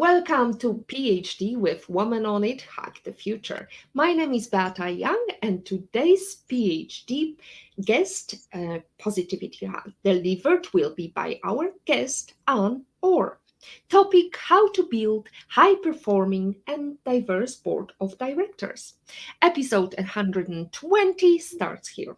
Welcome to PhD with Woman on It, Hack the Future. My name is Beata Young, and today's PhD guest, Positivity Delivered, will be by our guest, Anne Orr. Topic: How to build high-performing and diverse board of directors. Episode 120 starts here.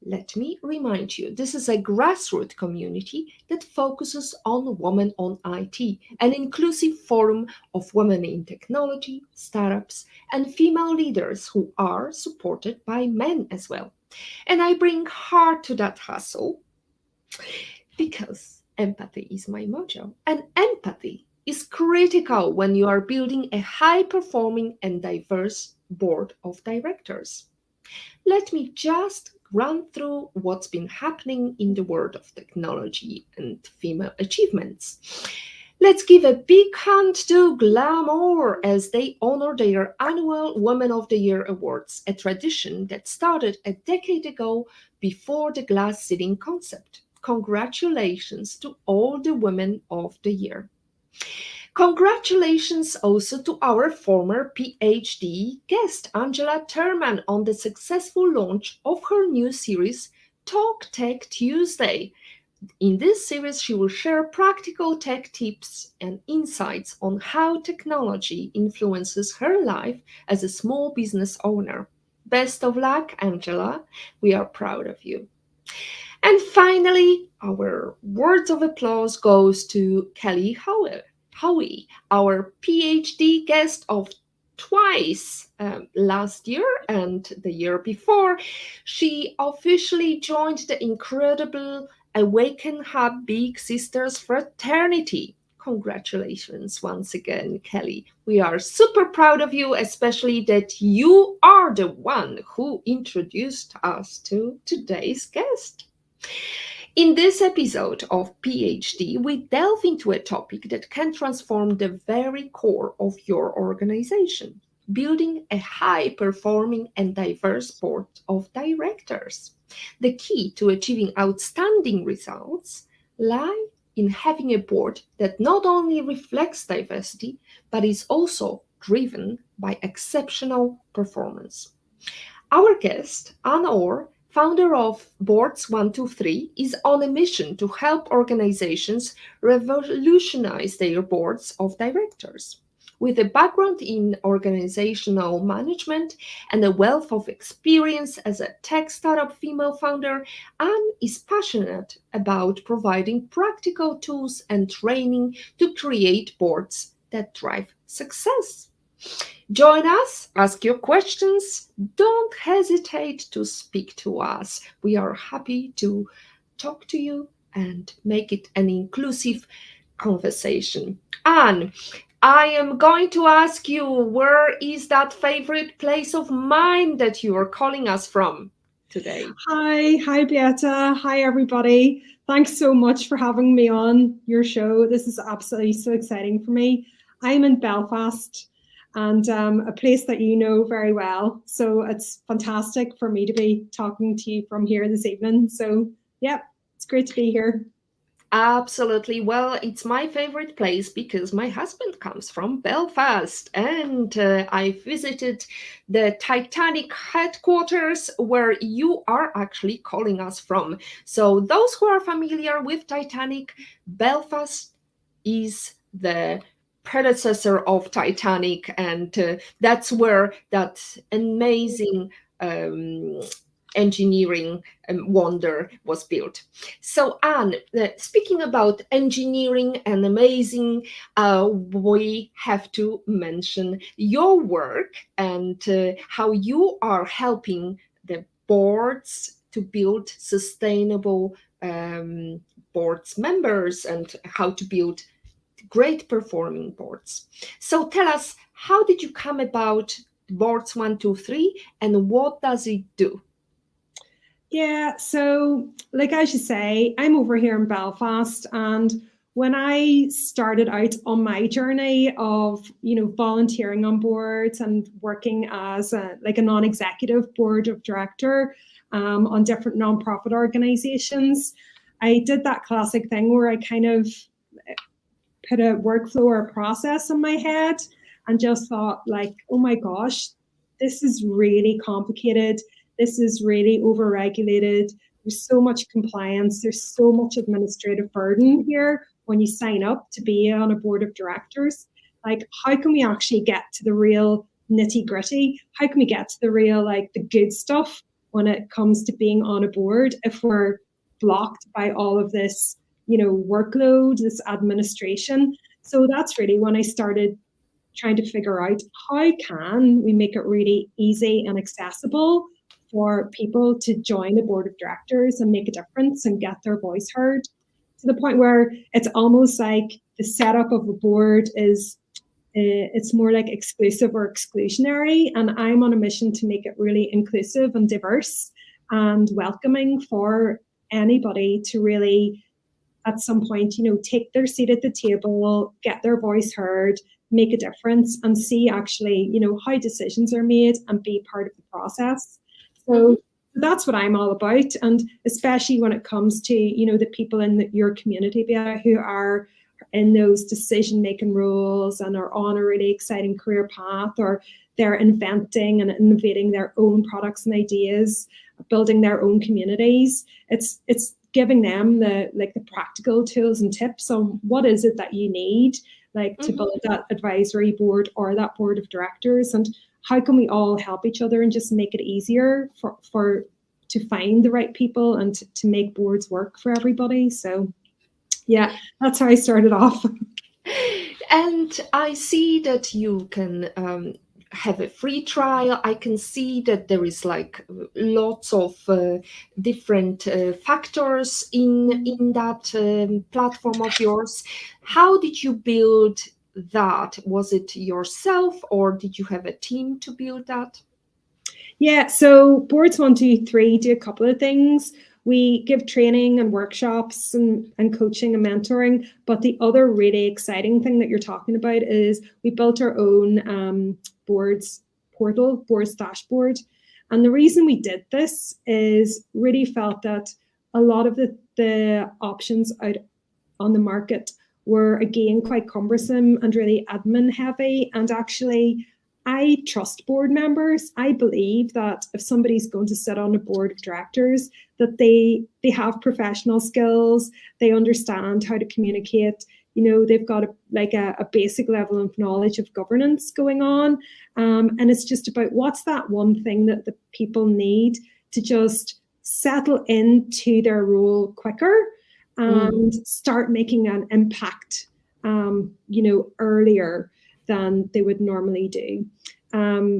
Let me remind you, this is a grassroots community that focuses on women on IT, an inclusive forum of women in technology, startups, and female leaders who are supported by men as well. And I bring heart to that hustle because empathy is my motto. And empathy is critical when you are building a high-performing and diverse board of directors. Let me just run through what's been happening in the world of technology and female achievements. Let's give a big hand to Glamour as they honor their annual Women of the Year Awards, a tradition that started a decade ago before the glass ceiling concept. Congratulations to all the Women of the Year. Congratulations also to our former PhD guest, Angela Thurman, on the successful launch of her new series, Talk Tech Tuesday. In this series, she will share practical tech tips and insights on how technology influences her life as a small business owner. Best of luck, Angela. We are proud of you. And finally, our words of applause goes to Kelly Howie, our PhD guest of twice last year and the year before. She officially joined the incredible Awaken Hub Big Sisters fraternity. Congratulations once again, Kelly. We are super proud of you, especially that you are the one who introduced us to today's guest. In this episode of PhD, we delve into a topic that can transform the very core of your organization, building a high-performing and diverse board of directors. The key to achieving outstanding results lie in having a board that not only reflects diversity, but is also driven by exceptional performance. Our guest, Anne Orr, founder of Boards 123, is on a mission to help organizations revolutionize their boards of directors. With a background in organizational management and a wealth of experience as a tech startup female founder, Anne is passionate about providing practical tools and training to create boards that drive success. Join us, ask your questions, don't hesitate to speak to us. We are happy to talk to you and make it an inclusive conversation. Anne, I am going to ask you, where is that favorite place of mine that you are calling us from today? Hi Beata. Hi everybody. Thanks so much for having me on your show. This is absolutely so exciting for me. I'm in Belfast, and a place that you know very well. So it's fantastic for me to be talking to you from here this evening. So yeah, it's great to be here. Absolutely. Well, it's my favorite place because my husband comes from Belfast and I visited the Titanic headquarters where you are actually calling us from. So, those who are familiar with Titanic, Belfast is the predecessor of Titanic, and that's where that amazing engineering wonder was built. So, Anne, speaking about engineering and amazing, we have to mention your work and how you are helping the boards to build sustainable boards members and how to build great performing boards. So tell us, how did you come about Boards 123 and what does it do? Yeah, so like as you say, I'm over here in Belfast, and when I started out on my journey of, volunteering on boards and working as a non-executive board of director on different nonprofit organizations, I did that classic thing where I kind of put a workflow or a process in my head and just thought like, oh my gosh, this is really complicated. This is really overregulated. There's so much compliance. There's so much administrative burden here when you sign up to be on a board of directors. Like, how can we actually get to the real nitty gritty? How can we get to the real, like the good stuff when it comes to being on a board if we're blocked by all of this, workload, this administration? So that's really when I started trying to figure out how can we make it really easy and accessible for people to join a board of directors and make a difference and get their voice heard, to the point where it's almost like the setup of a board is it's more like exclusive or exclusionary, and I'm on a mission to make it really inclusive and diverse and welcoming for anybody to really at some point, take their seat at the table, get their voice heard, make a difference, and see actually, how decisions are made and be part of the process. So that's what I'm all about. And especially when it comes to, the people in your community, Beata, who are in those decision-making roles and are on a really exciting career path, or they're inventing and innovating their own products and ideas, building their own communities. It's giving them the practical tools and tips on what is it that you need, to build that advisory board or that board of directors, and how can we all help each other and just make it easier for to find the right people and to make boards work for everybody. So yeah, that's how I started off. And I see that you can have a free trial. I can see that there is lots of different factors in that platform of yours. How did you build that? Was it yourself, or did you have a team to build that? Yeah, so Boards 123 do a couple of things. We give training and workshops and coaching and mentoring. But the other really exciting thing that you're talking about is we built our own boards portal, boards dashboard. And the reason we did this is really felt that a lot of the options out on the market were, again, quite cumbersome and really admin heavy. And actually, I trust board members. I believe that if somebody's going to sit on a board of directors, that they have professional skills, they understand how to communicate, they've got a basic level of knowledge of governance going on. And it's just about what's that one thing that the people need to just settle into their role quicker and start making an impact, earlier than they would normally do.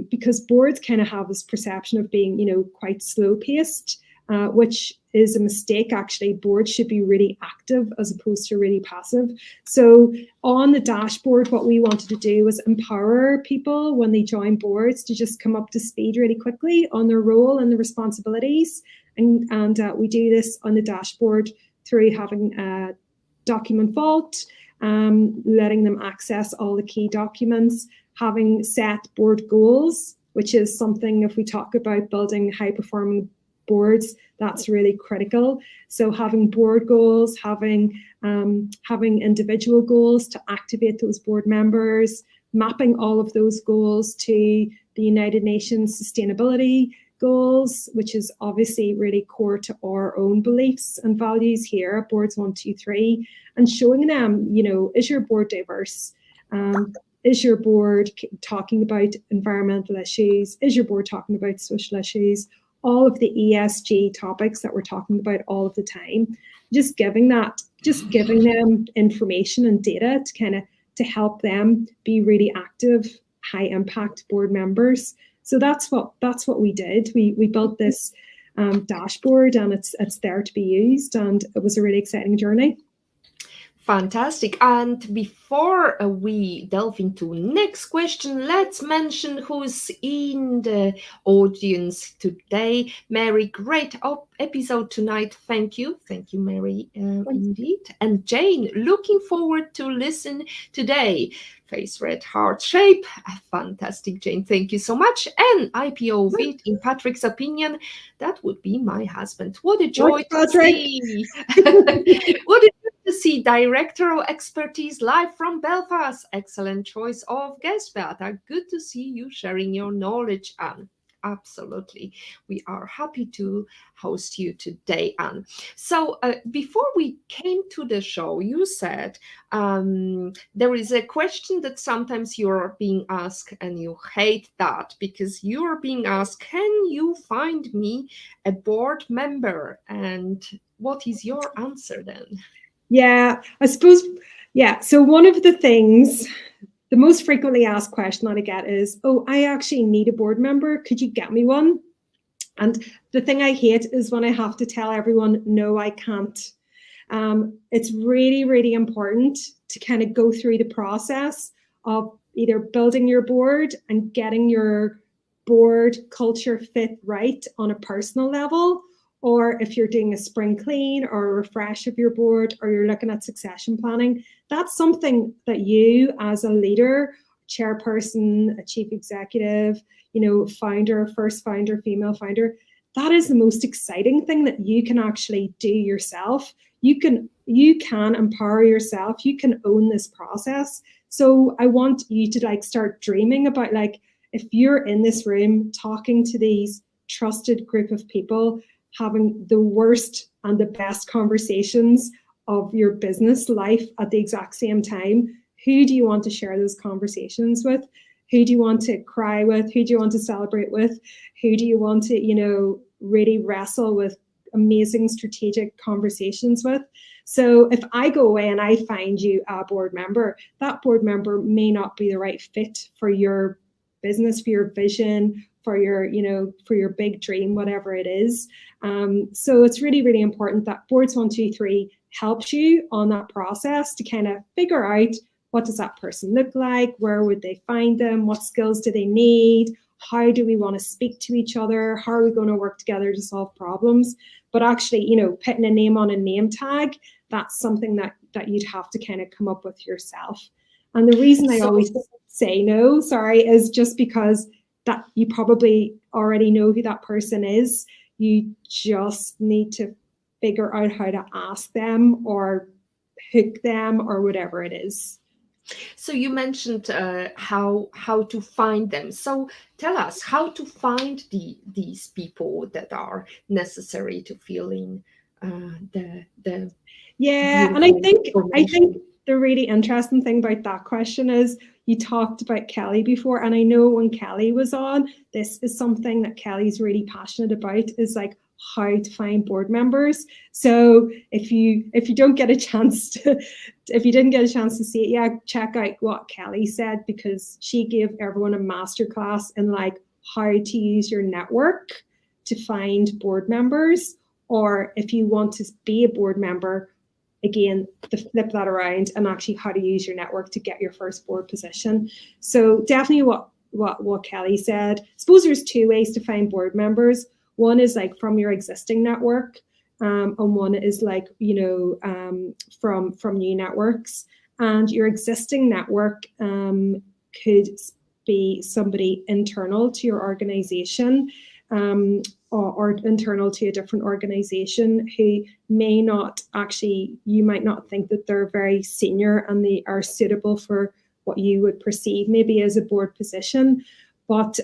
Because boards kind of have this perception of being, quite slow paced, which is a mistake. Actually, boards should be really active as opposed to really passive. So on the dashboard, what we wanted to do was empower people when they join boards to just come up to speed really quickly on their role and the responsibilities. And we do this on the dashboard through having a document vault, letting them access all the key documents, having set board goals, which is something, if we talk about building high-performing boards, that's really critical. So having board goals, having individual goals to activate those board members, mapping all of those goals to the United Nations sustainability goals, which is obviously really core to our own beliefs and values here at Boards 123, and showing them, is your board diverse? Is your board talking about environmental issues? Is your board talking about social issues? All of the ESG topics that we're talking about all of the time. Just giving them information and data to help them be really active, high impact board members. So that's what we did. We built this dashboard, and it's there to be used, and it was a really exciting journey. Fantastic. And before we delve into next question, let's mention who's in the audience today. Mary, great episode tonight. Thank you, Mary, indeed. And Jane, looking forward to listen today. Face red heart shape. Fantastic, Jane. Thank you so much. And IPO Vid, in Patrick's opinion, that would be my husband. What a joy to see. What a joy to to see Director of Expertise live from Belfast. Excellent choice of guest, Beata. Good to see you sharing your knowledge, Anne. Absolutely. We are happy to host you today, Anne. So before we came to the show, you said there is a question that sometimes you're being asked and you hate that because you're being asked, can you find me a board member? And what is your answer then? Yeah, I suppose, yeah. So one of the things, the most frequently asked question that I get is, oh, I actually need a board member. Could you get me one? And the thing I hate is when I have to tell everyone, no, I can't. It's really, really important to kind of go through the process of either building your board and getting your board culture fit right on a personal level, or if you're doing a spring clean or a refresh of your board, or you're looking at succession planning, that's something that you as a leader, chairperson, a chief executive, founder, first founder, female founder, that is the most exciting thing that you can actually do yourself. You can empower yourself. You can own this process. So I want you to start dreaming about, if you're in this room talking to these trusted group of people, having the worst and the best conversations of your business life at the exact same time, who do you want to share those conversations with? Who do you want to cry with? Who do you want to celebrate with? Who do you want to, really wrestle with amazing strategic conversations with? So if I go away and I find you a board member, that board member may not be the right fit for your business, for your vision, for your big dream, whatever it is. So it's really, really important that Boards 123 helps you on that process to kind of figure out, what does that person look like? Where would they find them? What skills do they need? How do we want to speak to each other? How are we going to work together to solve problems? But actually, putting a name on a name tag, that's something that you'd have to kind of come up with yourself. And the reason I always say no, is just because that you probably already know who that person is. You just need to figure out how to ask them or hook them or whatever it is. So you mentioned how to find them. So tell us how to find these people that are necessary to fill in the yeah. And I think the really interesting thing about that question is, you talked about Kelly before, and I know when Kelly was on, this is something that Kelly's really passionate about, is how to find board members. So if you don't get a chance to, if you didn't get a chance to see it yet, check out what Kelly said, because she gave everyone a masterclass in how to use your network to find board members. Or if you want to be a board member, again, to flip that around, and actually how to use your network to get your first board position. So definitely what Kelly said. I suppose there's two ways to find board members. One is from your existing network, and one is from new networks. And your existing network could be somebody internal to your organization, or internal to a different organization, who may not actually, you might not think that they're very senior and they are suitable for what you would perceive maybe as a board position. But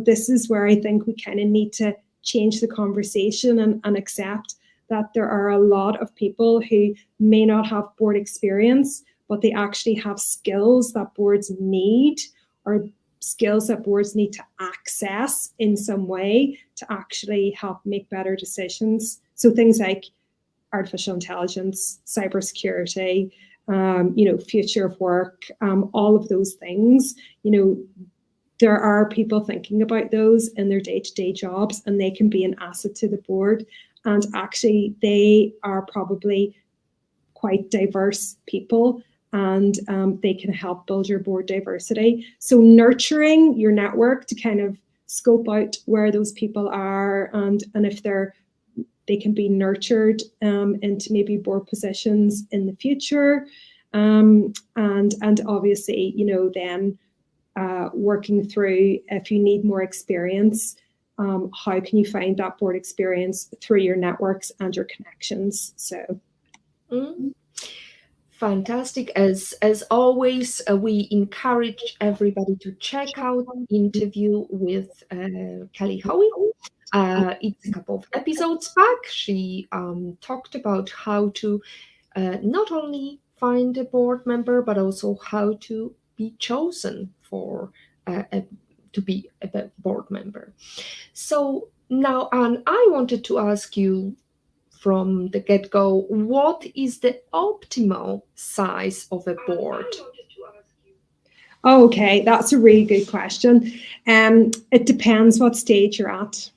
this is where I think we kind of need to change the conversation and accept that there are a lot of people who may not have board experience, but they actually have skills that boards need, or skills that boards need to access in some way to actually help make better decisions. So things like artificial intelligence, cybersecurity, future of work, all of those things, there are people thinking about those in their day-to-day jobs, and they can be an asset to the board. And actually, they are probably quite diverse people, and they can help build your board diversity. So nurturing your network to kind of scope out where those people are, and if they can be nurtured into maybe board positions in the future. And obviously, then working through, if you need more experience, how can you find that board experience through your networks and your connections? So. Fantastic. As always, we encourage everybody to check out the interview with Kelly Howie. It's a couple of episodes back. She talked about how to not only find a board member, but also how to be chosen for to be a board member. So now, Anne, I wanted to ask you from the get go, what is the optimal size of a board? Okay, that's a really good question. It depends what stage you're at,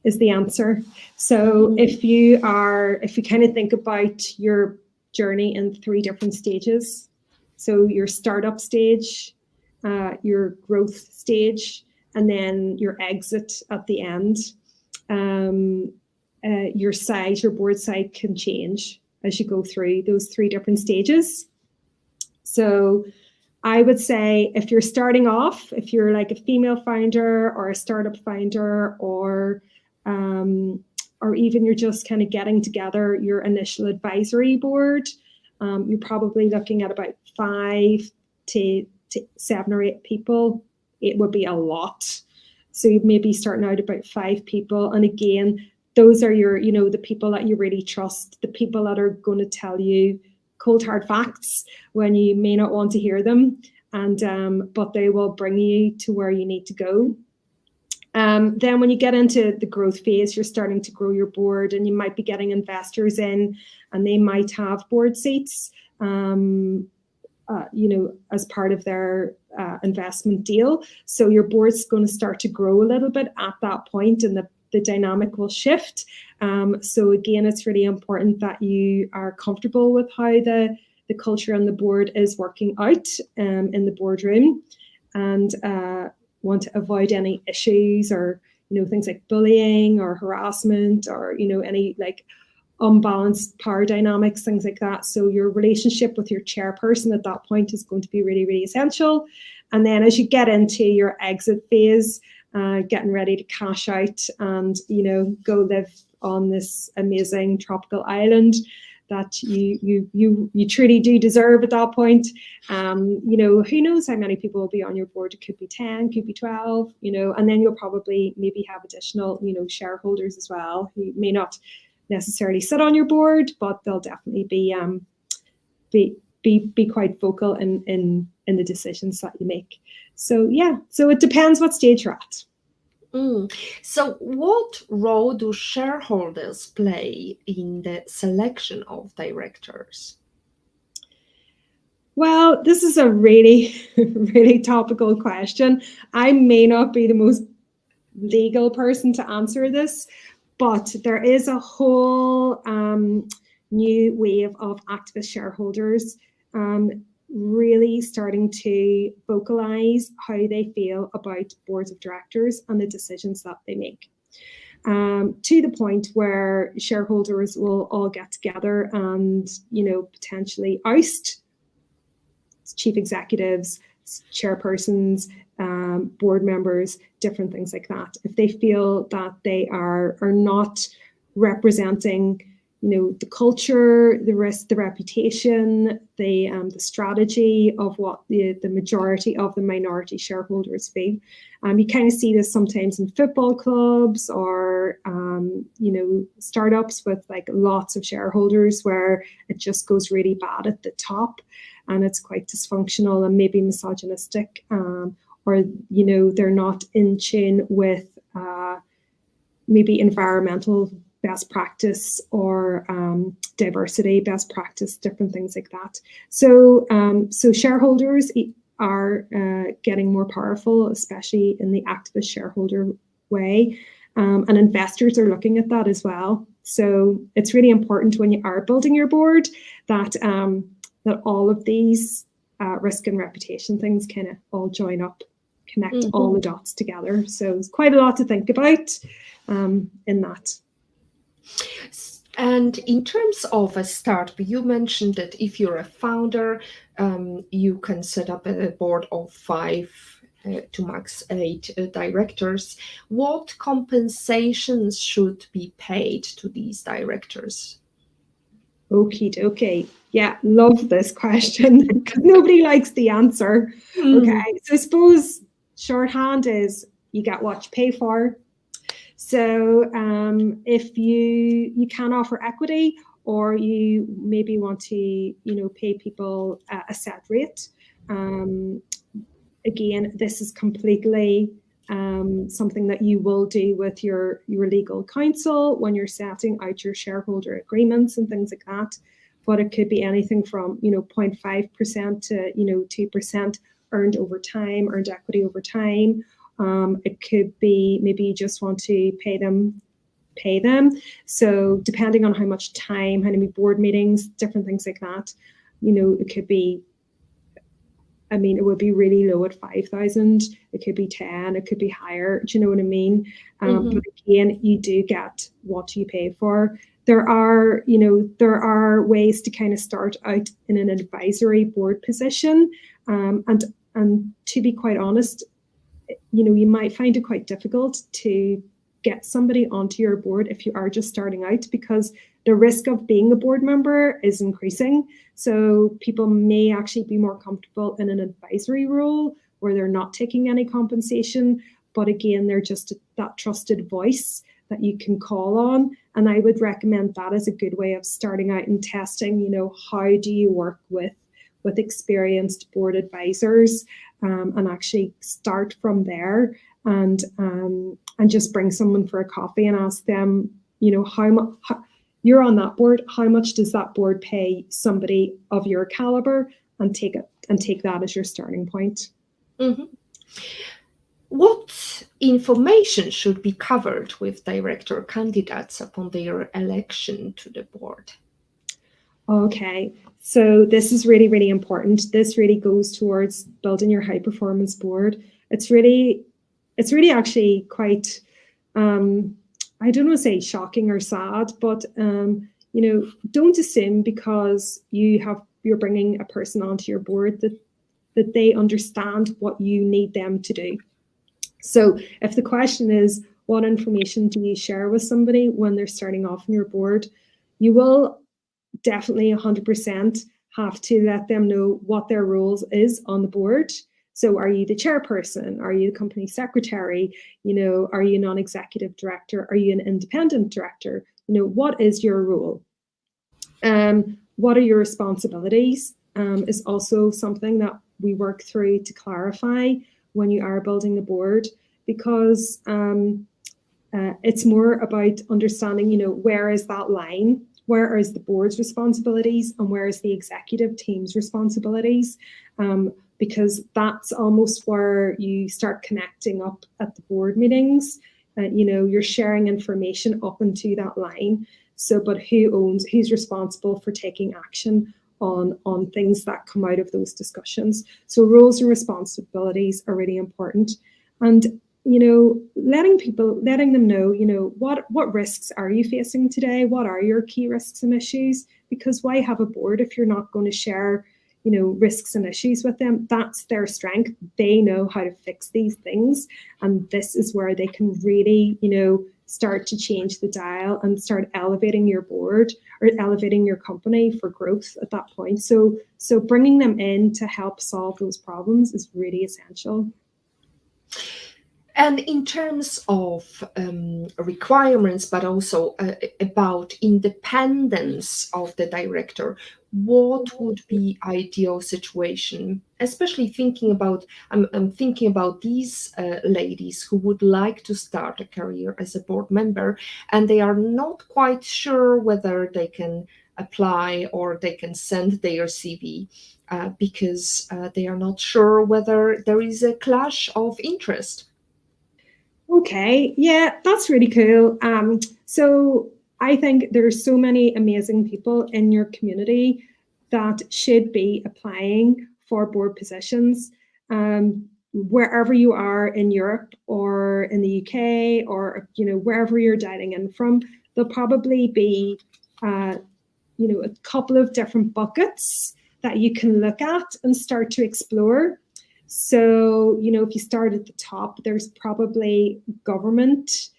is the answer. So if you kind of think about your journey in 3 different stages, so your startup stage, your growth stage, and then your exit at the end, your size, your board size can change as you go through those 3 different stages. So I would say if you're starting off, if you're like a female founder or a startup founder, or even you're just kind of getting together your initial advisory board, you're probably looking at about 5 to 7 or 8 people. It would be a lot. So you may be starting out about 5 people. And again, those are your, the people that you really trust, the people that are going to tell you cold hard facts when you may not want to hear them, and but they will bring you to where you need to go. Then when you get into the growth phase, you're starting to grow your board, and you might be getting investors in, and they might have board seats, as part of their investment deal. So your board's going to start to grow a little bit at that point, and the dynamic will shift. So again, it's really important that you are comfortable with how the culture on the board is working out in the boardroom, and want to avoid any issues, or things like bullying or harassment, or any like unbalanced power dynamics, things like that. So your relationship with your chairperson at that point is going to be really, really essential. And then as you get into your exit phase, getting ready to cash out and go live on this amazing tropical island that you truly do deserve at that point. Who knows how many people will be on your board? It could be 10, could be 12, and then you'll probably maybe have additional, shareholders as well, who may not necessarily sit on your board, but they'll definitely be quite vocal in the decisions that you make. So yeah, so it depends what stage you're at. So what role do shareholders play in the selection of directors? Well, this is a really, really topical question. I may not be the most legal person to answer this, but there is a whole new wave of activist shareholders really starting to vocalize how they feel about boards of directors and the decisions that they make. To the point where shareholders will all get together and, potentially oust chief executives, chairpersons, board members, different things like that, if they feel that they are not representing, the culture, the risk, the reputation, the strategy of what the majority of the minority shareholders feel. You kind of see this sometimes in football clubs, or startups with like lots of shareholders, where it just goes really bad at the top, and it's quite dysfunctional and maybe misogynistic, or they're not in tune with maybe environmental best practice, or diversity best practice, different things like that. So shareholders are getting more powerful, especially in the activist shareholder way, and investors are looking at that as well. So it's really important when you are building your board that that all of these risk and reputation things kind of all join up, connect all the dots together. So it's quite a lot to think about in that. And in terms of a startup, you mentioned that if you're a founder, you can set up a board of 5 to max 8 directors. What compensations should be paid to these directors? Okie dokie. Yeah, love this question because nobody likes the answer. Okay, so I suppose shorthand is you get what you pay for. So if you can offer equity, or you maybe want to pay people a set rate. Again, this is completely something that you will do with your legal counsel when you're setting out your shareholder agreements and things like that. But it could be anything from 0.5% to 2% earned over time, earned equity over time. It could be maybe you just want to pay them. So depending on how much time, how many board meetings, different things like that, it could be. I mean, it would be really low at 5,000. It could be 10. It could be higher. Do you know what I mean? But again, you do get what you pay for. There are ways to kind of start out in an advisory board position, and to be quite honest, you might find it quite difficult to get somebody onto your board if you are just starting out, because the risk of being a board member is increasing. So people may actually be more comfortable in an advisory role where they're not taking any compensation, but again, they're just that trusted voice that you can call on. And I would recommend that as a good way of starting out and testing, how do you work with experienced board advisors, and actually start from there, and just bring someone for a coffee and ask them, how much you're on that board, how much does that board pay somebody of your caliber, and take that as your starting point. Mm-hmm. What information should be covered with director candidates upon their election to the board? Okay, so this is really, really important. This really goes towards building your high performance board. It's really actually quite, I don't want to say shocking or sad, but don't assume because you're bringing a person onto your board that they understand what you need them to do. So if the question is, what information do you share with somebody when they're starting off on your board, you will definitely 100% have to let them know what their roles is on the board. So are you the chairperson? Are you the company secretary? Are you a non-executive director? Are you an independent director? What is your role? What are your responsibilities? Is also something that we work through to clarify when you are building the board, because it's more about understanding, where is that line? Where is the board's responsibilities and where is the executive team's responsibilities? Because that's almost where you start connecting up at the board meetings. You're sharing information up into that line. So, but who's responsible for taking action on things that come out of those discussions? So roles and responsibilities are really important. And letting them know, what risks are you facing today? What are your key risks and issues? Because why have a board if you're not going to share, risks and issues with them? That's their strength. They know how to fix these things. And this is where they can really, start to change the dial and start elevating your board or elevating your company for growth at that point. So bringing them in to help solve those problems is really essential. And in terms of requirements, but also about independence of the director, what would be ideal situation? Especially thinking about, I'm thinking about these ladies who would like to start a career as a board member, and they are not quite sure whether they can apply or they can send their CV. Because they are not sure whether there is a clash of interest. Okay, yeah, that's really cool. So I think there's so many amazing people in your community that should be applying for board positions, wherever you are in Europe or in the UK, or wherever you're dialing in from. There'll probably be a couple of different buckets that you can look at and start to explore. So, if you start at the top, there's probably government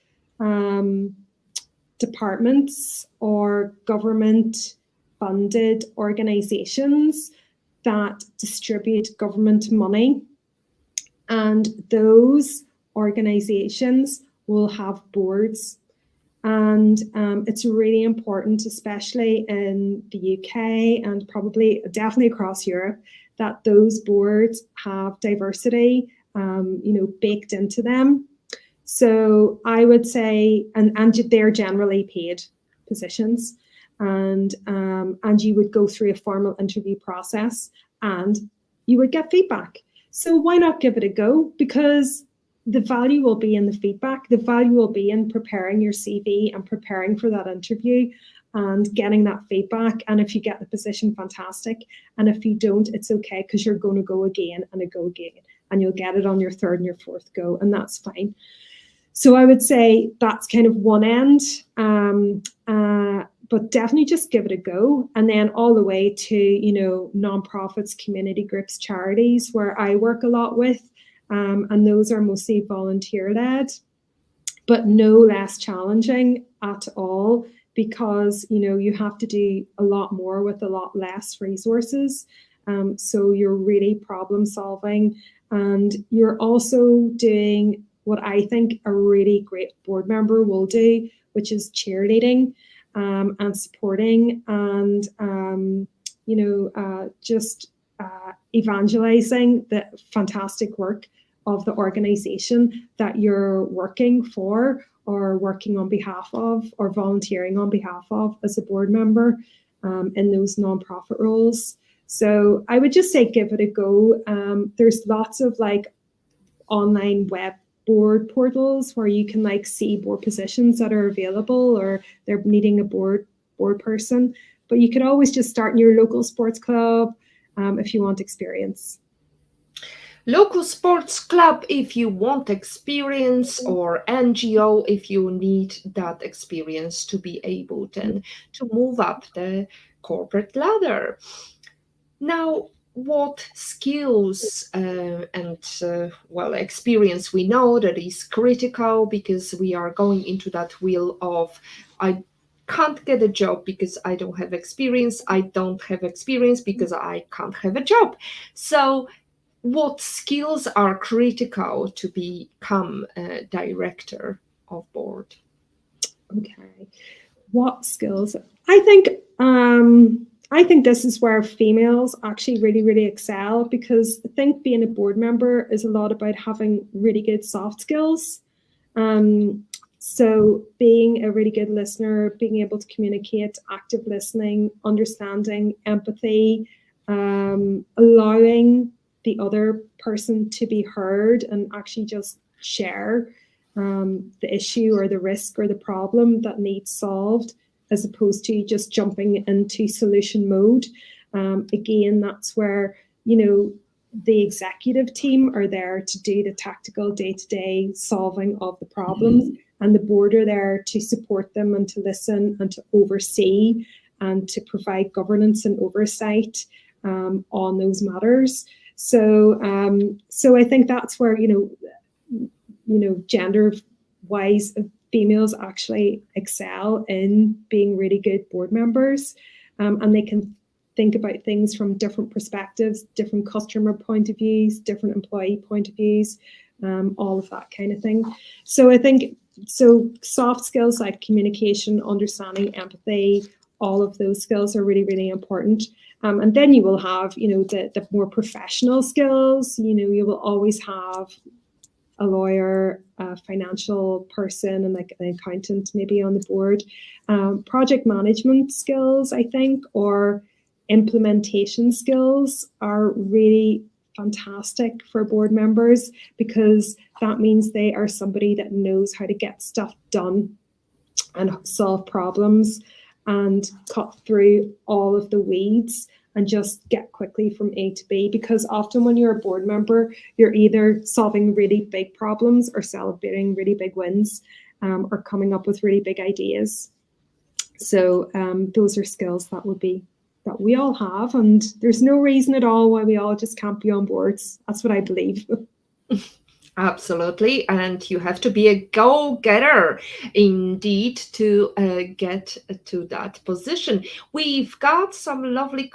departments or government funded organisations that distribute government money, and those organisations will have boards. And it's really important, especially in the UK and definitely across Europe, that those boards have diversity, baked into them. So I would say, and they're generally paid positions, and you would go through a formal interview process, and you would get feedback. So why not give it a go? Because the value will be in the feedback. The value will be in preparing your CV and preparing for that interview and getting that feedback. And if you get the position, fantastic. And if you don't, it's okay, because you're going to go again and go again, and you'll get it on your third and your fourth go, and that's fine. So I would say that's kind of one end, but definitely just give it a go. And then all the way to, nonprofits, community groups, charities, where I work a lot with. And those are mostly volunteer-led, but no less challenging at all, because, you have to do a lot more with a lot less resources. So you're really problem solving, and you're also doing what I think a really great board member will do, which is cheerleading and supporting and, just evangelizing the fantastic work of the organization that you're working for, or working on behalf of, or volunteering on behalf of as a board member in those nonprofit roles. So I would just say give it a go. There's lots of online web board portals where you can see board positions that are available, or they're needing a board person. But you could always just start in your local sports club if you want experience. Local sports club if you want experience, or NGO if you need that experience to be able then to move up the corporate ladder. Now, what skills and experience we know that is critical, because we are going into that wheel of I can't get a job because I don't have experience, I don't have experience because I can't have a job. So what skills are critical to become a director of board? Okay, what skills? I think this is where females actually really, really excel, because I think being a board member is a lot about having really good soft skills. So being a really good listener, being able to communicate, active listening, understanding, empathy, allowing the other person to be heard and actually just share the issue or the risk or the problem that needs solved, as opposed to just jumping into solution mode. Again, that's where, the executive team are there to do the tactical day-to-day solving of the problems, and the board are there to support them and to listen and to oversee and to provide governance and oversight on those matters. So I think that's where, gender-wise, females actually excel in being really good board members, and they can think about things from different perspectives, different customer point of views, different employee point of views, all of that kind of thing. So I think soft skills like communication, understanding, empathy, all of those skills are really, really important. And then you will have, the more professional skills. You will always have a lawyer, a financial person, and an accountant maybe on the board. Project management skills, I think, or implementation skills are really fantastic for board members, because that means they are somebody that knows how to get stuff done and solve problems and cut through all of the weeds and just get quickly from A to B. Because often when you're a board member, you're either solving really big problems or celebrating really big wins, or coming up with really big ideas. So those are skills that we all have, and there's no reason at all why we all just can't be on boards. That's what I believe. Absolutely, and you have to be a go-getter indeed to get to that position. We've got some lovely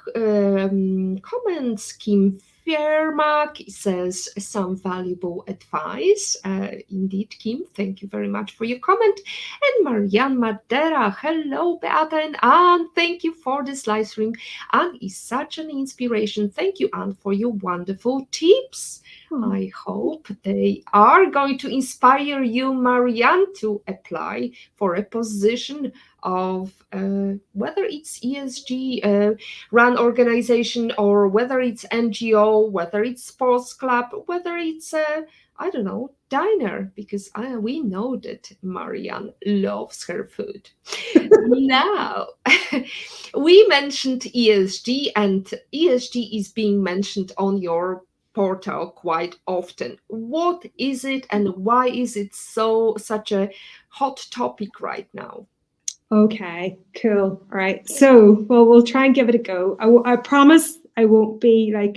comments. Kim Fairmark says some valuable advice. Indeed, Kim, thank you very much for your comment. And Marianne Madera, hello, Beata and Anne. Thank you for this live stream. Anne is such an inspiration. Thank you, Anne, for your wonderful tips. I hope they are going to inspire you, Marianne, to apply for a position of whether it's ESG run organization or whether it's NGO, whether it's sports club, whether it's I don't know, diner, because we know that Marianne loves her food. Now, we mentioned ESG, and ESG is being mentioned on your portal quite often. What is it, and why is it such a hot topic right now? Okay, cool. All right. So, well, we'll try and give it a go. I promise I won't be like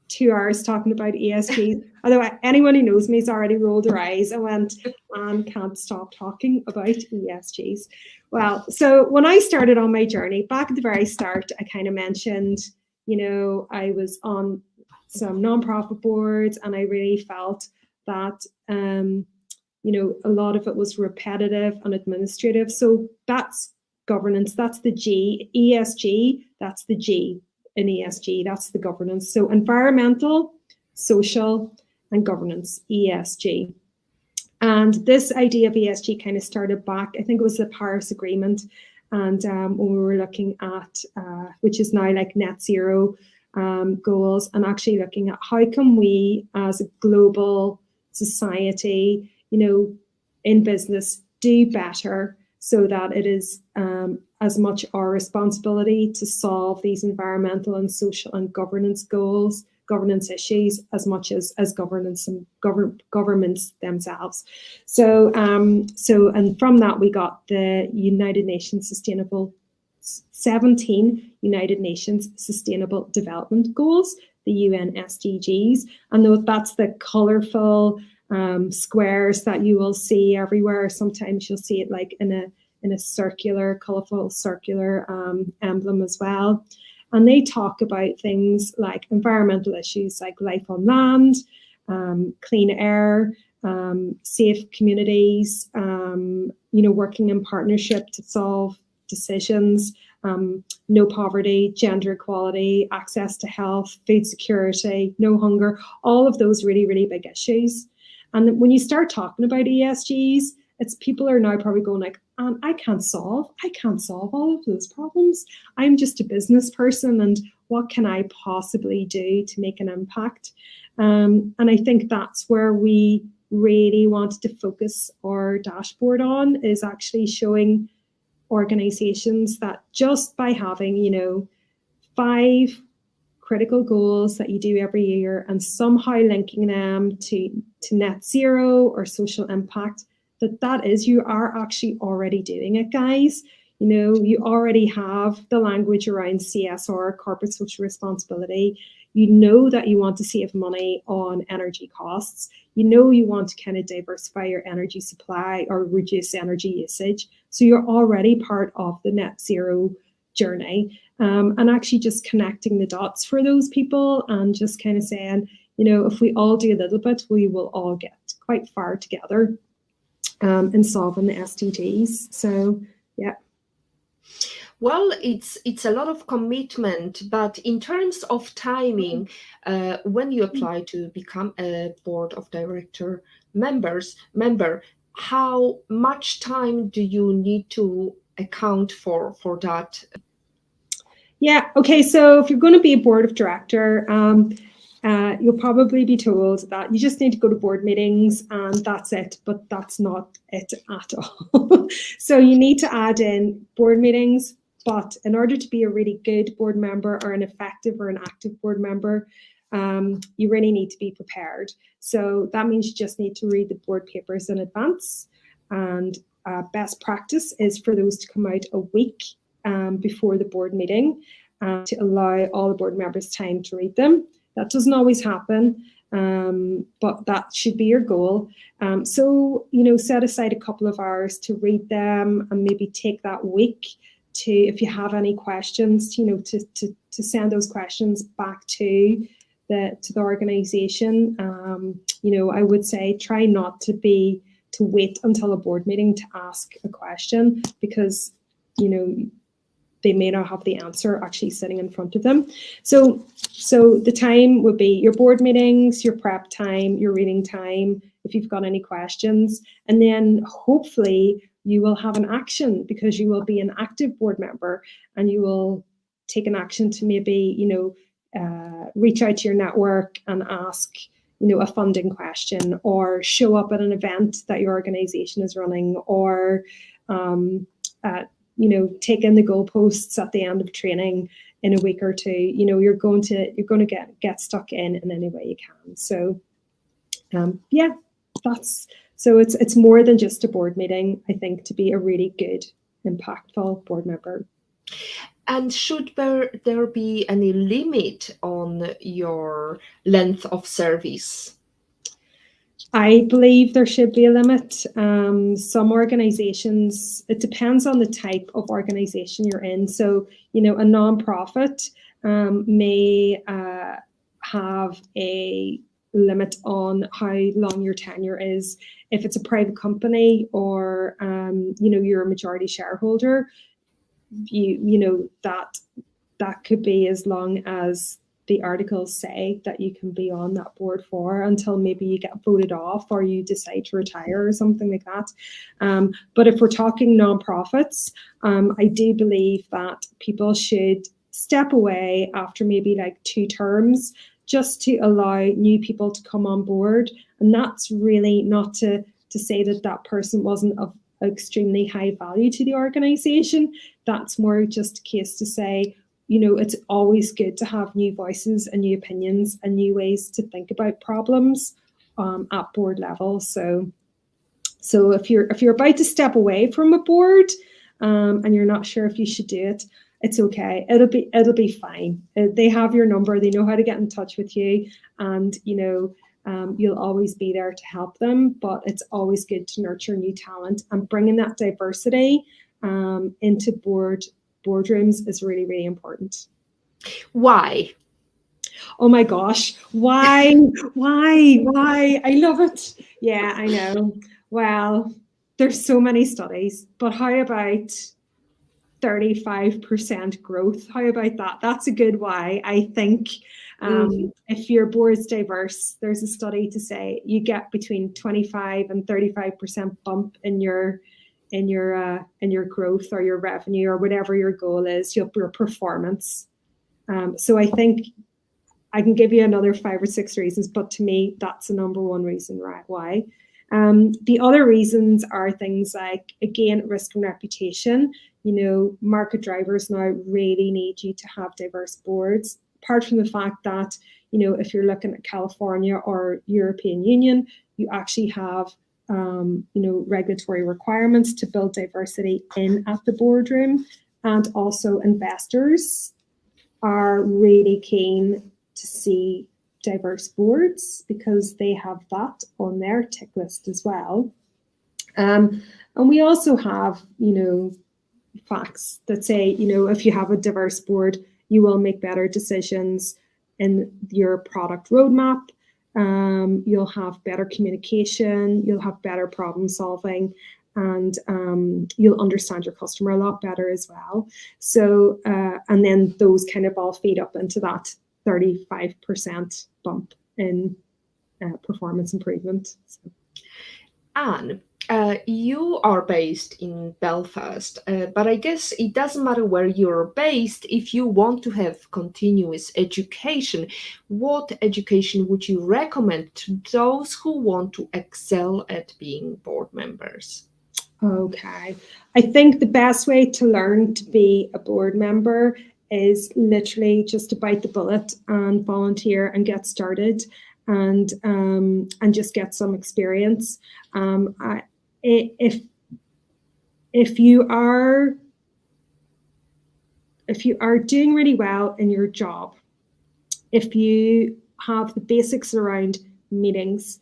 2 hours talking about ESG. Although anyone who knows me has already rolled their eyes and went, "Anne can't stop talking about ESGs." Well, so when I started on my journey, back at the very start, I kind of mentioned, I was on some nonprofit boards, and I really felt that, a lot of it was repetitive and administrative. So that's governance. That's the G. ESG, that's the G in ESG. That's the governance. So environmental, social, and governance, ESG. And this idea of ESG kind of started back, I think it was the Paris Agreement. And when we were looking at, which is now like net zero goals, and actually looking at how can we as a global society, in business, do better so that it is as much our responsibility to solve these environmental and social and governance goals, governance issues, as much as governance and governments themselves. So and from that we got the United Nations 17 United Nations Sustainable Development Goals, the UN SDGs, and that's the colourful squares that you will see everywhere. Sometimes you'll see it like in a circular, colourful circular emblem as well. And they talk about things like environmental issues like life on land, clean air, safe communities, working in partnership to solve decisions, no poverty, gender equality, access to health, food security, no hunger, all of those really, really big issues. And when you start talking about ESGs, it's people are now probably going like, I can't solve all of those problems. I'm just a business person, and what can I possibly do to make an impact? And I think that's where we really wanted to focus our dashboard on, is actually showing organizations that just by having, 5 critical goals that you do every year and somehow linking them to net zero or social impact, you are actually already doing it, guys. You already have the language around CSR, corporate social responsibility. You know that you want to save money on energy costs. You want to kind of diversify your energy supply or reduce energy usage. So you're already part of the net zero journey. And actually just connecting the dots for those people and just kind of saying, if we all do a little bit, we will all get quite far together in solving the SDGs. So, yeah. Well, it's a lot of commitment, but in terms of timing, when you apply to become a board of director member, how much time do you need to account for that? Yeah. Okay. So if you're going to be a board of director, you'll probably be told that you just need to go to board meetings and that's it, but that's not it at all. So you need to add in board meetings, but in order to be a really good board member or an effective or an active board member, you really need to be prepared. So that means you just need to read the board papers in advance, and best practice is for those to come out a week before the board meeting to allow all the board members time to read them. That doesn't always happen. But that should be your goal. So, set aside a couple of hours to read them, and maybe take that week to, if you have any questions, to send those questions back to the organization. I would say try not to wait until a board meeting to ask a question, because they may not have the answer actually sitting in front of them. So the time would be your board meetings, your prep time, your reading time, if you've got any questions. And then hopefully you will have an action, because you will be an active board member, and you will take an action to maybe, reach out to your network and ask, a funding question, or show up at an event that your organization is running, or take in the goalposts at the end of training in a week or two. You're going to get stuck in any way you can. So it's more than just a board meeting, I think, to be a really good, impactful board member. And should there be any limit on your length of service? I believe there should be a limit. Some organizations, it depends on the type of organization you're in. So, a nonprofit may have a limit on how long your tenure is. If it's a private company, or you're a majority shareholder, that could be as long as the articles say that you can be on that board for, until maybe you get voted off or you decide to retire or something like that. But if we're talking nonprofits, I do believe that people should step away after maybe like 2 terms, just to allow new people to come on board. And that's really not to say that person wasn't of extremely high value to the organization. That's more just a case to say, it's always good to have new voices and new opinions and new ways to think about problems at board level. So if you're about to step away from a board and you're not sure if you should do it, it's okay. It'll be fine. They have your number. They know how to get in touch with you, and you'll always be there to help them. But it's always good to nurture new talent, and bringing that diversity into boardrooms is really, really important. Why? Oh my gosh, why? I love it. Yeah, I know. Well, there's so many studies, but how about 35% growth? How about that? That's a good why, I think. If your board's diverse, there's a study to say you get between 25 and 35% bump in your growth or your revenue or whatever your goal is, your performance. So I think I can give you another 5 or 6 reasons, but to me, that's the number one reason why. The other reasons are things like, again, risk and reputation. Market drivers now really need you to have diverse boards. Apart from the fact that, if you're looking at California or European Union, you actually have regulatory requirements to build diversity in at the boardroom, and also investors are really keen to see diverse boards because they have that on their tick list as well. And we also have, facts that say, if you have a diverse board, you will make better decisions in your product roadmap. You'll have better communication, you'll have better problem solving, and you'll understand your customer a lot better as well. So, and then those kind of all feed up into that 35% bump in performance improvement. So. Anne, you are based in Belfast, but I guess it doesn't matter where you're based if you want to have continuous education. What education would you recommend to those who want to excel at being board members? Okay. I think the best way to learn to be a board member is literally just to bite the bullet and volunteer and get started, and just get some experience. If you are doing really well in your job, if you have the basics around meetings,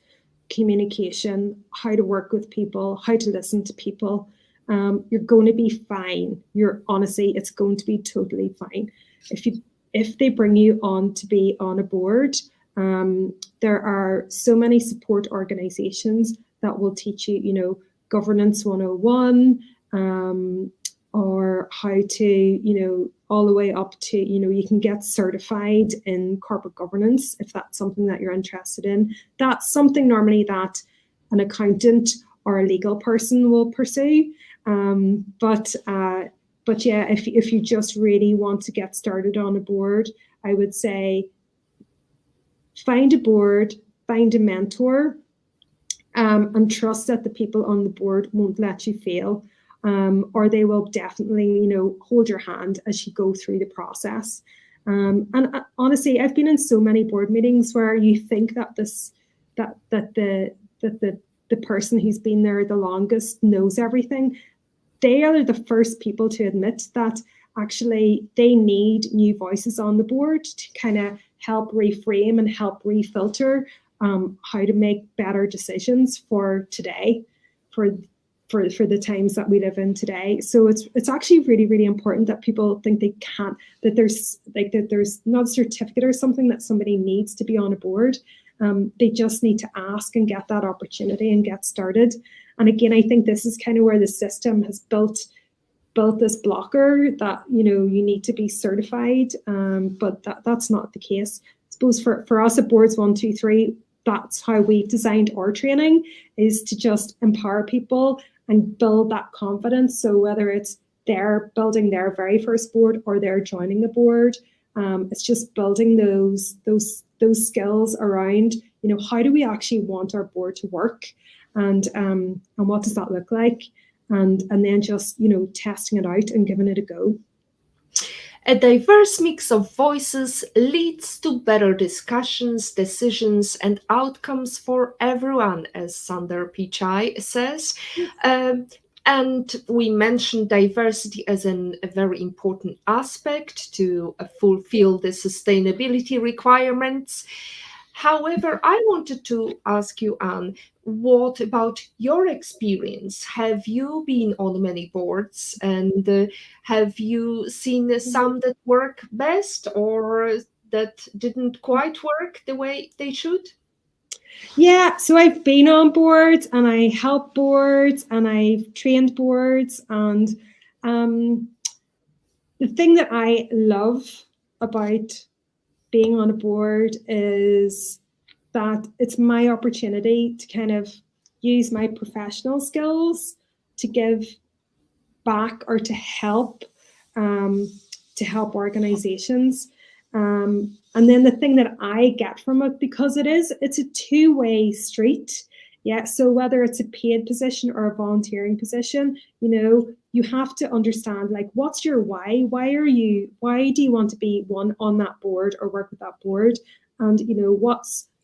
communication, how to work with people, how to listen to people, you're going to be fine. Honestly, it's going to be totally fine. If they bring you on to be on a board, there are so many support organizations that will teach you, governance 101, or how to, all the way up to, you can get certified in corporate governance if that's something that you're interested in. That's something normally that an accountant or a legal person will pursue. But yeah, if you just really want to get started on a board, I would say find a board, find a mentor, and trust that the people on the board won't let you fail, or they will definitely, hold your hand as you go through the process. And honestly, I've been in so many board meetings where you think that the person who's been there the longest knows everything. They are the first people to admit that actually they need new voices on the board to kind of help reframe and help refilter how to make better decisions for today, for the times that we live in today. So it's actually really, really important that people think they can't, that there's not a certificate or something that somebody needs to be on a board. They just need to ask and get that opportunity and get started. And again, I think this is kind of where the system has built this blocker that, you need to be certified, but that's not the case. I suppose for us at Boards 1, 2, 3, that's how we've designed our training, is to just empower people and build that confidence. So whether it's they're building their very first board or they're joining a board, it's just building those skills around, how do we actually want our board to work, and what does that look like, and then just, testing it out and giving it a go. A diverse mix of voices leads to better discussions, decisions, and outcomes for everyone, as Sundar Pichai says. And we mentioned diversity as a very important aspect to fulfill the sustainability requirements. However, I wanted to ask you, Anne, what about your experience? Have you been on many boards, and have you seen some that work best or that didn't quite work the way they should? Yeah, so I've been on boards and I help boards and I've trained boards, and the thing that I love about being on a board is that it's my opportunity to kind of use my professional skills to give back or to help organizations. And then the thing that I get from it, because it's a two-way street. Yeah. So whether it's a paid position or a volunteering position, you have to understand, like, what's your why? Why do you want to be on that board or work with that board? And,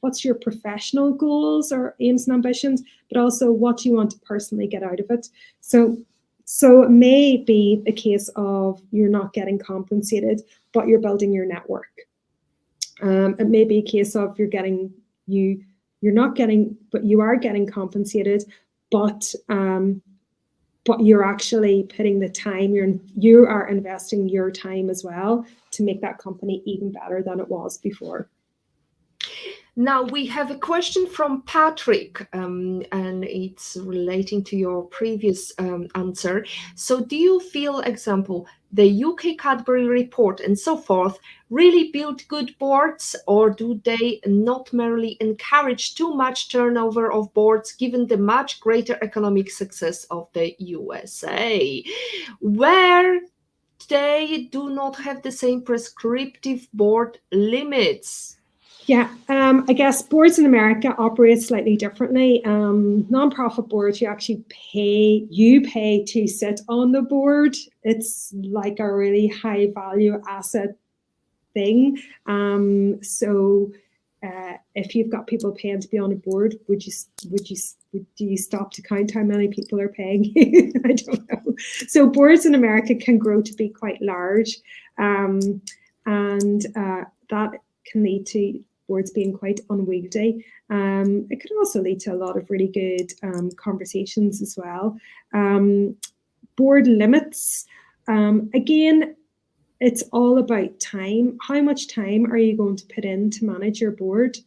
what's your professional goals or aims and ambitions, but also what do you want to personally get out of it? So it may be a case of you're not getting compensated, but you're building your network. It may be a case of you're not getting, but you are getting compensated, but you're actually putting the time, you are investing your time as well to make that company even better than it was before. Now we have a question from Patrick, and it's relating to your previous answer. So do you feel, example, the UK Cadbury report and so forth really build good boards, or do they not merely encourage too much turnover of boards given the much greater economic success of the USA, where they do not have the same prescriptive board limits? Yeah, I guess boards in America operate slightly differently. Non-profit boards, you actually pay to sit on the board. It's like a really high value asset thing. So if you've got people paying to be on a board, do you stop to count how many people are paying you? I don't know. So boards in America can grow to be quite large, and that can lead to boards being quite unwieldy. It could also lead to a lot of really good conversations as well. Board limits. Again, it's all about time. How much time are you going to put in to manage your board?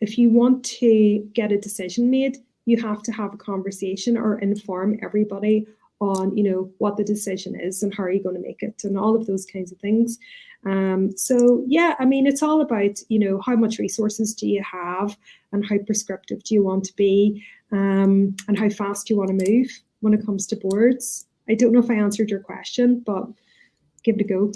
If you want to get a decision made, you have to have a conversation or inform everybody on, what the decision is and how are you going to make it and all of those kinds of things. It's all about, how much resources do you have and how prescriptive do you want to be, and how fast do you want to move when it comes to boards. I don't know if I answered your question, but give it a go.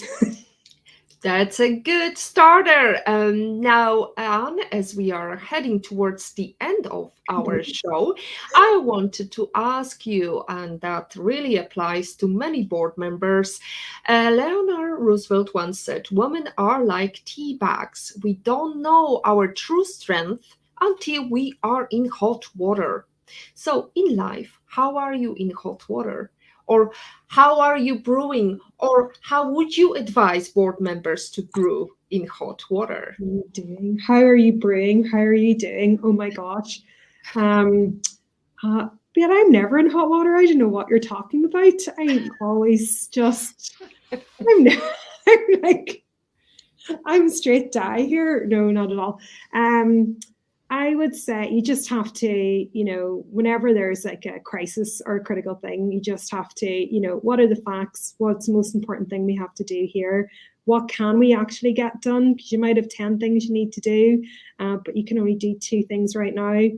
That's a good starter. Now, Anne, as we are heading towards the end of our show, I wanted to ask you, and that really applies to many board members. Eleanor Roosevelt once said, "Women are like tea bags. We don't know our true strength until we are in hot water." So, in life, how are you in hot water? Or how are you brewing? Or how would you advise board members to brew in hot water? How are you brewing? How are you doing? Oh my gosh. But I'm never in hot water. I don't know what you're talking about. I'm always just, I'm straight die here. No, not at all. I would say you just have to, whenever there's like a crisis or a critical thing, you just have to, what are the facts? What's the most important thing we have to do here? What can we actually get done? Because you might have 10 things you need to do, but you can only do 2 things right now.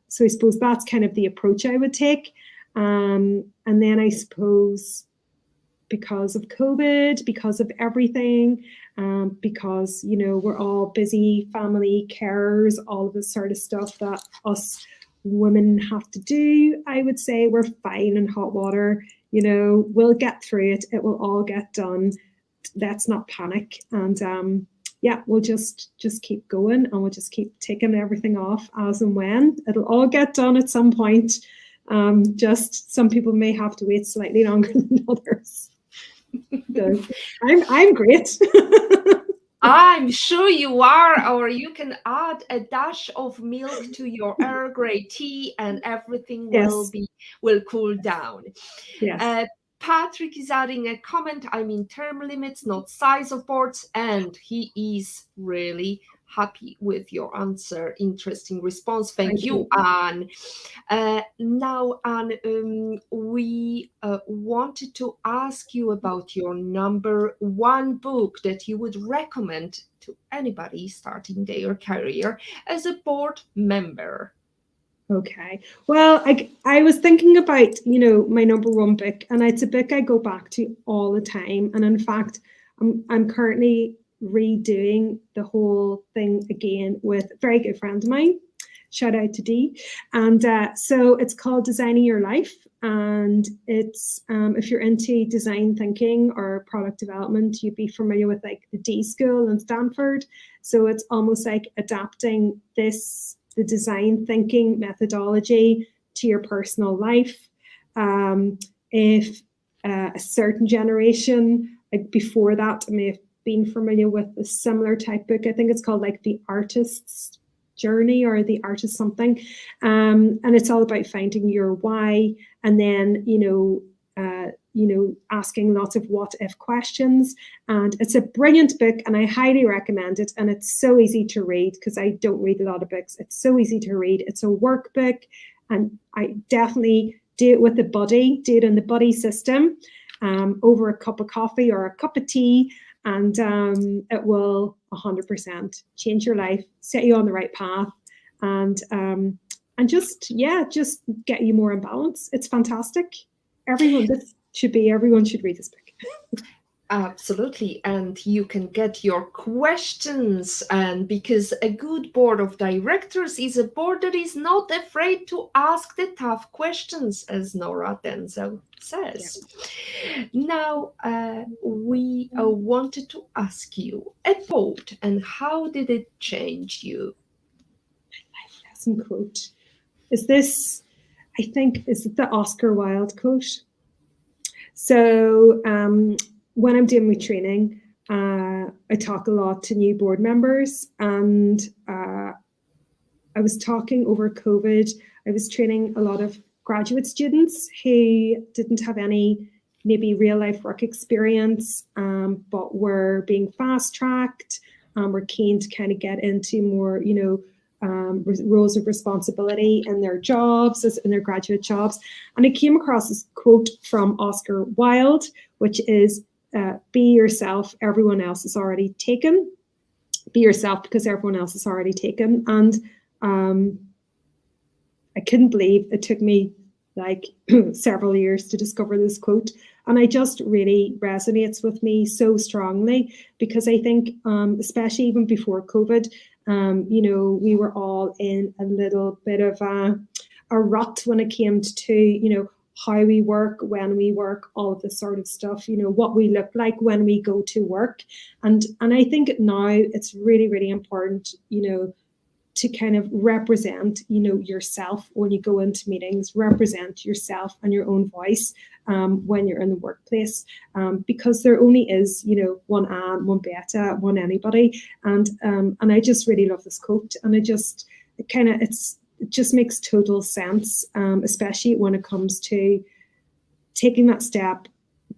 So I suppose that's kind of the approach I would take. And then I suppose because of COVID, because of everything, because, we're all busy, family, carers, all of this sort of stuff that us women have to do, I would say we're fine in hot water. We'll get through it. It will all get done. Let's not panic. And we'll just keep going, and we'll just keep taking everything off as and when. It'll all get done at some point. Just some people may have to wait slightly longer than others. So I'm great. I'm sure you are, or you can add a dash of milk to your Earl Grey tea and everything will cool down. Yes. Patrick is adding a comment. I mean term limits, not size of boards, and he is really happy with your answer. Interesting response. Thank you, Anne. Now, Anne, we wanted to ask you about your number 1 book that you would recommend to anybody starting their career as a board member. Okay. Well, I was thinking about, my number 1 book, and it's a book I go back to all the time. And in fact, I'm currently redoing the whole thing again with a very good friend of mine. Shout out to Dee. And so it's called Designing Your Life. And it's, if you're into design thinking or product development, you'd be familiar with like the D School in Stanford. So it's almost like adapting the design thinking methodology to your personal life. If a certain generation, like before that, may have been familiar with a similar type book. I think it's called like The Artist's Journey or The Artist something. And it's all about finding your why, and then, asking lots of what if questions. And it's a brilliant book, and I highly recommend it. And it's so easy to read because I don't read a lot of books. It's so easy to read. It's a workbook, and I definitely do it with a buddy, do it in the buddy system, over a cup of coffee or a cup of tea. And it will 100% change your life, set you on the right path, and just get you more in balance. It's fantastic. Everyone should read this book. Absolutely. And you can get your questions, and because a good board of directors is a board that is not afraid to ask the tough questions, as Nora Denzel says. Yeah. Now, we wanted to ask you a quote, and how did it change you? Life lesson quote. Is it the Oscar Wilde quote? So when I'm doing my training, I talk a lot to new board members, and I was talking over COVID. I was training a lot of graduate students who didn't have any maybe real life work experience, but were being fast tracked, were keen to kind of get into more, roles of responsibility in their jobs, in their graduate jobs. And I came across this quote from Oscar Wilde, which is, be yourself, everyone else is already taken. Be yourself because everyone else is already taken. And I couldn't believe it took me like several years to discover this quote. And it just really resonates with me so strongly, because I think, especially even before COVID, we were all in a little bit of a rut when it came to, how we work, when we work, all of this sort of stuff, what we look like when we go to work. And I think now it's really, really important, to kind of represent, yourself when you go into meetings, represent yourself and your own voice when you're in the workplace, because there only is, one Anne, one Beata, one anybody. And I just really love this quote, and it just makes total sense, especially when it comes to taking that step,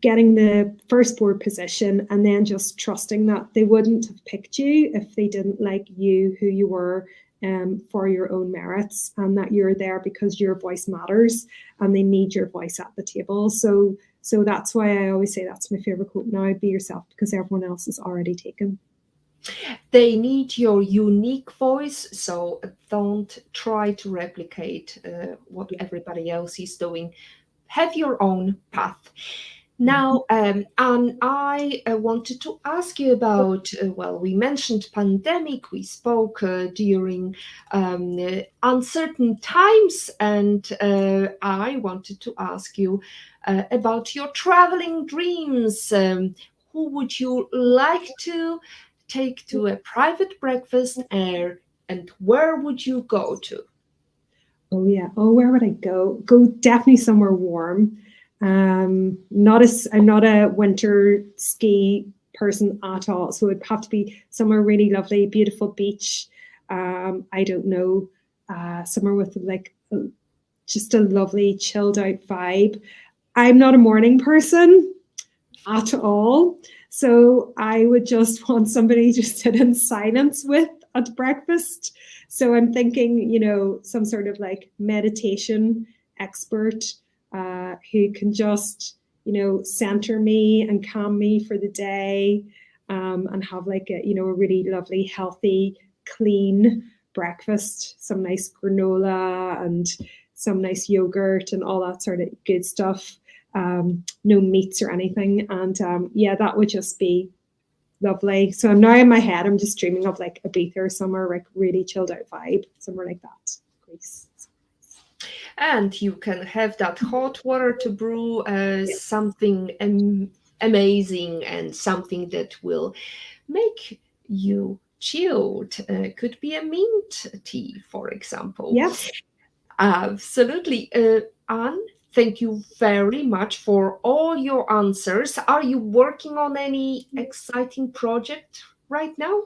getting the first board position, and then just trusting that they wouldn't have picked you if they didn't like you, who you were, for your own merits, and that you're there because your voice matters and they need your voice at the table. So that's why I always say that's my favorite quote now: be yourself because everyone else is already taken. They need your unique voice, so don't try to replicate what everybody else is doing. Have your own path. Now, and I wanted to ask you about, we mentioned pandemic, we spoke during uncertain times, and I wanted to ask you about your traveling dreams. Who would you like to take to a private breakfast, and where would you go to? Oh yeah. Oh, where would I go? Go definitely somewhere warm. I'm not a winter ski person at all, so it'd have to be somewhere really lovely, beautiful beach. I don't know, somewhere with like just a lovely chilled out vibe. I'm not a morning person at all, so I would just want somebody to sit in silence with at breakfast. So I'm thinking, some sort of like meditation expert who can just, center me and calm me for the day, and have like a really lovely, healthy, clean breakfast, some nice granola and some nice yogurt and all that sort of good stuff. No meats or anything. And that would just be lovely. So I'm now in my head, I'm just dreaming of like Ibiza or somewhere, like really chilled out vibe, somewhere like that. Greece. And you can have that hot water to brew something amazing, and something that will make you chilled. Could be a mint tea, for example. Yes. Absolutely. Anne, thank you very much for all your answers. Are you working on any exciting project right now?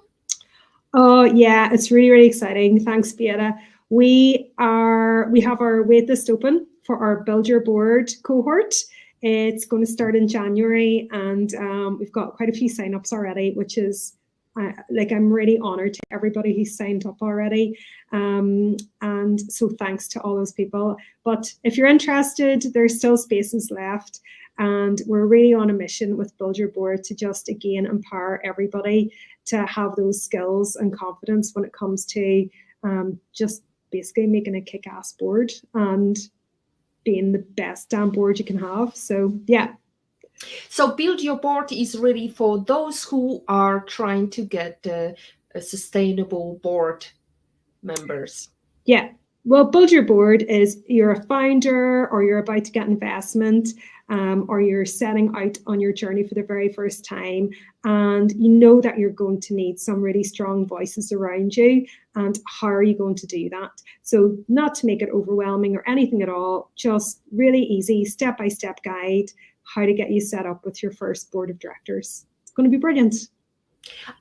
Oh yeah, it's really, really exciting. Thanks, Beata. We have our waitlist open for our Build Your Board cohort. It's going to start in January, and we've got quite a few signups already, which is I'm really honored to everybody who's signed up already. And so thanks to all those people. But if you're interested, there's still spaces left. And we're really on a mission with Build Your Board to just, again, empower everybody to have those skills and confidence when it comes to just basically making a kick-ass board and being the best damn board you can have. So, yeah. So Build Your Board is really for those who are trying to get a sustainable board members. Yeah. Well, Build Your Board is you're a founder, or you're about to get investment, or you're setting out on your journey for the very first time, and you know that you're going to need some really strong voices around you. And how are you going to do that? So not to make it overwhelming or anything at all, just really easy step-by-step guide how to get you set up with your first board of directors. It's going to be brilliant.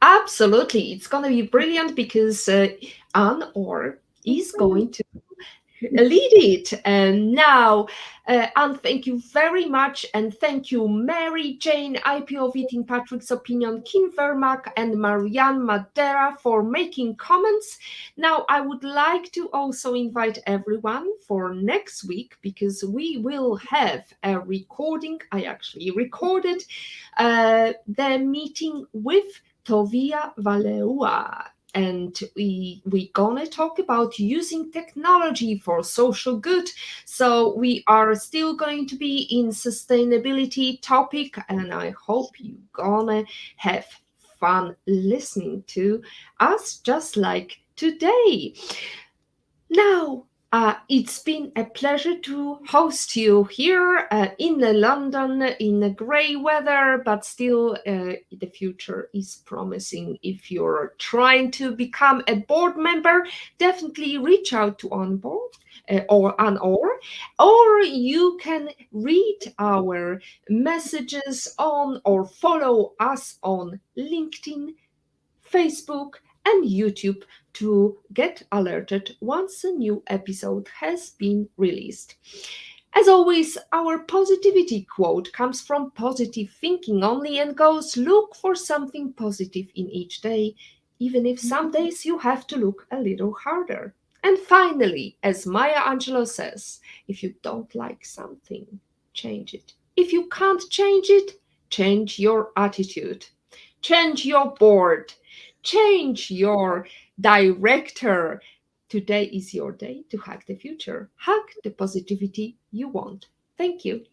Absolutely. It's going to be brilliant because Anne Orr is going to lead it. And now, Anne, thank you very much. And thank you, Mary Jane, IPO Eating Patrick's Opinion, Kim Vermack, and Marianne Madera for making comments. Now, I would like to also invite everyone for next week because we will have a recording. I actually recorded the meeting with Tovia Valeua, and we gonna talk about using technology for social good. So we are still going to be in sustainability topic, and I hope you gonna have fun listening to us just like today. Now, it's been a pleasure to host you here in London in the grey weather, but still the future is promising. If you're trying to become a board member, definitely reach out to On Board or Anne or you can read our messages on or follow us on LinkedIn, Facebook, and YouTube to get alerted once a new episode has been released. As always, our positivity quote comes from positive thinking only and goes look for something positive in each day, even if some days you have to look a little harder. And finally, as Maya Angelou says, if you don't like something, change it. If you can't change it, change your attitude, change your board, change your director. Today is your day to hack the future. Hack the positivity you want. Thank you.